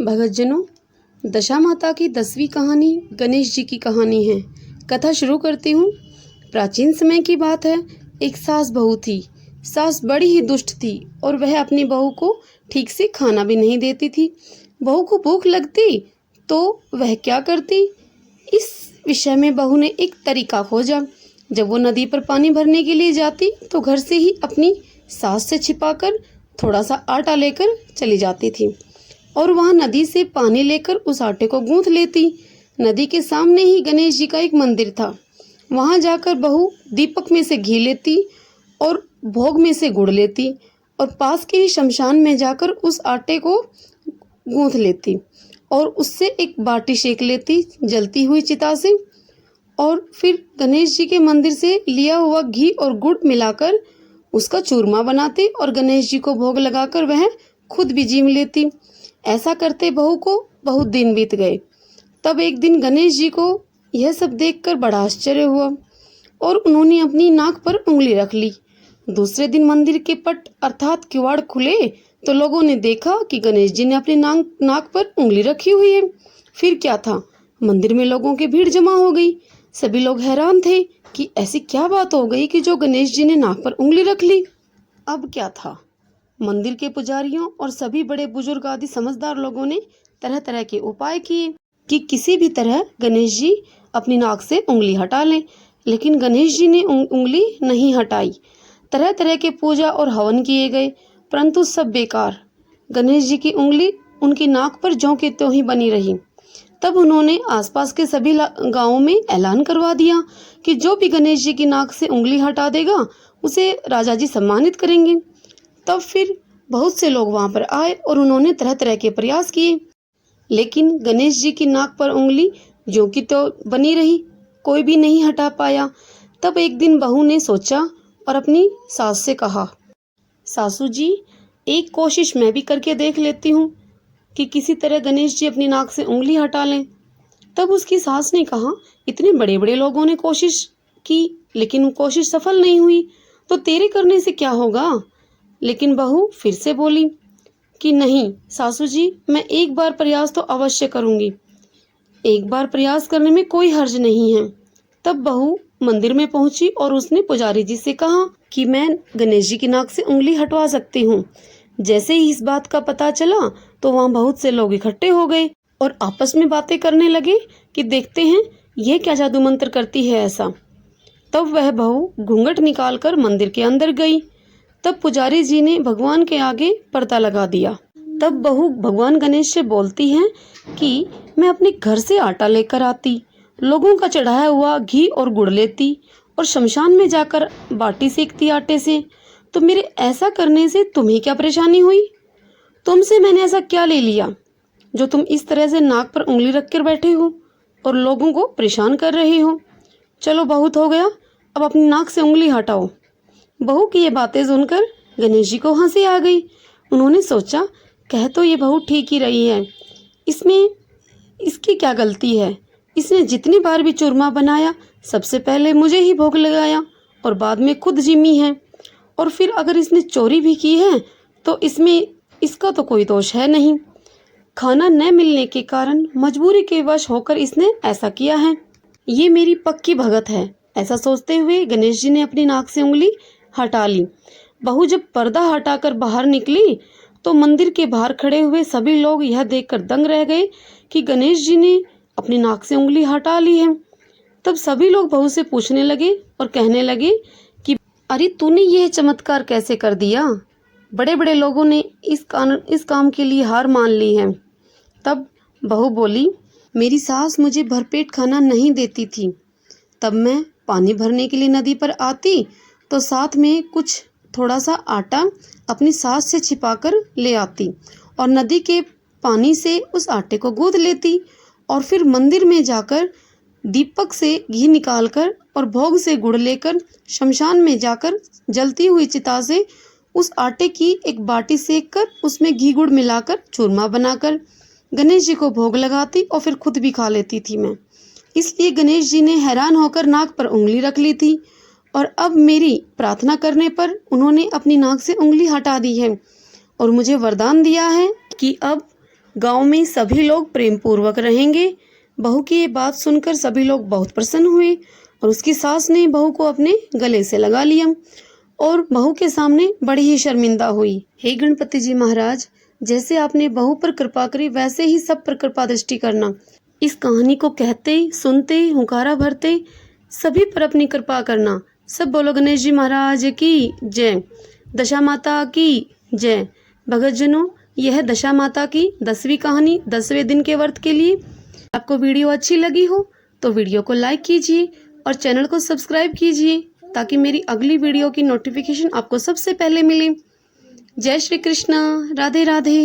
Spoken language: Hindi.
भगतजनों, दशा माता की 10वीं कहानी गणेश जी की कहानी है। कथा शुरू करती हूँ। प्राचीन समय की बात है। एक सास बहू थी। सास बड़ी ही दुष्ट थी और वह अपनी बहू को ठीक से खाना भी नहीं देती थी। बहू को भूख लगती तो वह क्या करती, इस विषय में बहू ने एक तरीका खोजा। जब वो नदी पर पानी भरने के लिए जाती तो घर से ही अपनी सास से छिपाकर थोड़ा सा आटा लेकर चली जाती थी और वहां नदी से पानी लेकर उस आटे को गूंथ लेती। नदी के सामने ही गणेश जी का एक मंदिर था। वहां जाकर बहू दीपक में से घी लेती और भोग में से गुड़ लेती और पास के ही शमशान में जाकर उस आटे को गूंथ लेती और उससे एक बाटी सेक लेती जलती हुई चिता से, और फिर गणेश जी के मंदिर से लिया हुआ घी और गुड़ मिलाकर उसका चूरमा बनाती और गणेश जी को भोग लगाकर वह खुद भी जीम लेती। ऐसा करते बहू को बहुत दिन बीत गए। तब एक दिन गणेश जी को यह सब देखकर बड़ा आश्चर्य हुआ और उन्होंने अपनी नाक पर उंगली रख ली। दूसरे दिन मंदिर के पट अर्थात किवाड़ खुले तो लोगों ने देखा कि गणेश जी ने अपनी नाक पर उंगली रखी हुई है। फिर क्या था, मंदिर में लोगों की भीड़ जमा हो गई। सभी लोग हैरान थे कि ऐसी क्या बात हो गई कि जो गणेश जी ने नाक पर उंगली रख ली। अब क्या था, मंदिर के पुजारियों और सभी बड़े बुजुर्ग आदि समझदार लोगों ने तरह तरह के उपाय किए कि किसी भी तरह गणेश जी अपनी नाक से उंगली हटा लें, लेकिन गणेश जी ने उंगली नहीं हटाई। तरह तरह के पूजा और हवन किए गए, परंतु सब बेकार। गणेश जी की उंगली उनकी नाक पर ज्यों की त्यों ही बनी रही। तब उन्होंने आसपास के सभी गांवों में ऐलान करवा दिया कि जो भी गणेश जी की नाक से उंगली हटा देगा उसे राजा जी सम्मानित करेंगे। तब फिर बहुत से लोग वहां पर आए और उन्होंने तरह तरह के प्रयास किए, लेकिन गणेश जी की नाक पर उंगली जो की तो बनी रही, कोई भी नहीं हटा पाया। तब एक दिन बहू ने सोचा और अपनी सास से कहा, सासू जी, एक कोशिश मैं भी करके देख लेती हूँ कि किसी तरह गणेश जी अपनी नाक से उंगली हटा लें। तब उसकी सास ने कहा, इतने बड़े बड़े लोगों ने कोशिश की लेकिन कोशिश सफल नहीं हुई, तो तेरे करने से क्या होगा। लेकिन बहू फिर से बोली कि नहीं सासू जी, मैं एक बार प्रयास तो अवश्य करूंगी। एक बार प्रयास करने में कोई हर्ज नहीं है। तब बहू मंदिर में पहुंची और उसने पुजारी जी से कहा कि मैं गणेश जी की नाक से उंगली हटवा सकती हूँ। जैसे ही इस बात का पता चला तो वहाँ बहुत से लोग इकट्ठे हो गए और आपस में बातें करने लगे कि देखते हैं यह क्या जादू मंत्र करती है ऐसा। तब वह बहू घूंघट निकालकर मंदिर के अंदर गई। तब पुजारी जी ने भगवान के आगे पर्दा लगा दिया। तब बहू भगवान गणेश से बोलती है कि मैं अपने घर से आटा लेकर आती, लोगों का चढ़ाया हुआ घी और गुड़ लेती और शमशान में जाकर बाटी सेकती आटे से, तो मेरे ऐसा करने से तुम्हें क्या परेशानी हुई। तुमसे मैंने ऐसा क्या ले लिया जो तुम इस तरह से नाक पर उंगली रखकर बैठे हो और लोगों को परेशान कर रहे हो। चलो बहुत हो गया, अब अपनी नाक से उंगली हटाओ। बहू की ये बातें सुनकर गणेश जी को हंसी आ गई। उन्होंने सोचा, कह तो ये बहू ठीक ही रही है, इसमें इसकी क्या गलती है। इसने जितनी बार भी चूरमा बनाया सबसे पहले मुझे ही भोग लगाया और बाद में खुद जिम्मी है, और फिर अगर इसने चोरी भी की है तो इसमें इसका तो कोई दोष है नहीं। खाना न मिलने के कारण मजबूरी के वश होकर इसने ऐसा किया है। ये मेरी पक्की भगत है। ऐसा सोचते हुए गणेश जी ने अपनी नाक से उंगली हटा ली। बहू जब पर्दा हटाकर बाहर निकली तो मंदिर के बाहर खड़े हुए सभी लोग यह देखकर दंग रह गए कि गणेश जी ने अपनी नाक से उंगली हटा ली है। तब सभी लोग बहू से पूछने लगे और कहने लगे कि अरे तूने यह चमत्कार कैसे कर दिया। बड़े बड़े लोगों ने इस काम के लिए हार मान ली है। तब बहू बोली, मेरी सास मुझे भरपेट खाना नहीं देती थी। तब मैं पानी भरने के लिए नदी पर आती तो साथ में कुछ थोड़ा सा आटा अपनी सास से छिपाकर ले आती और नदी के पानी से उस आटे को गूंथ लेती और फिर मंदिर में जाकर दीपक से घी निकालकर और भोग से गुड़ लेकर शमशान में जाकर जलती हुई चिता से उस आटे की एक बाटी सेक कर उसमें घी गुड़ मिलाकर चूरमा बनाकर गणेश जी को भोग लगाती और फिर खुद भी खा लेती थी मैं। इसलिए गणेश जी ने हैरान होकर नाक पर उंगली रख ली थी और अब मेरी प्रार्थना करने पर उन्होंने अपनी नाक से उंगली हटा दी है और मुझे वरदान दिया है कि अब गांव में सभी लोग प्रेम पूर्वक रहेंगे। बहू की ये बात सुनकर सभी लोग बहुत प्रसन्न हुए और उसकी सास ने बहू को अपने गले से लगा लिया और बहू के सामने बड़ी ही शर्मिंदा हुई। हे गणपति जी महाराज, जैसे आपने बहू पर कृपा करी वैसे ही सब पर कृपा दृष्टि करना। इस कहानी को कहते, सुनते, हुंकारा भरते सभी पर अपनी कृपा करना। सब बोलो गणेश जी महाराज की जय, दशा माता की जय। भगतजनों, यह दशा माता की 10वीं कहानी 10वें दिन के व्रत के लिए। आपको वीडियो अच्छी लगी हो तो वीडियो को लाइक कीजिए और चैनल को सब्सक्राइब कीजिए ताकि मेरी अगली वीडियो की नोटिफिकेशन आपको सबसे पहले मिले। जय श्री कृष्णा, राधे राधे।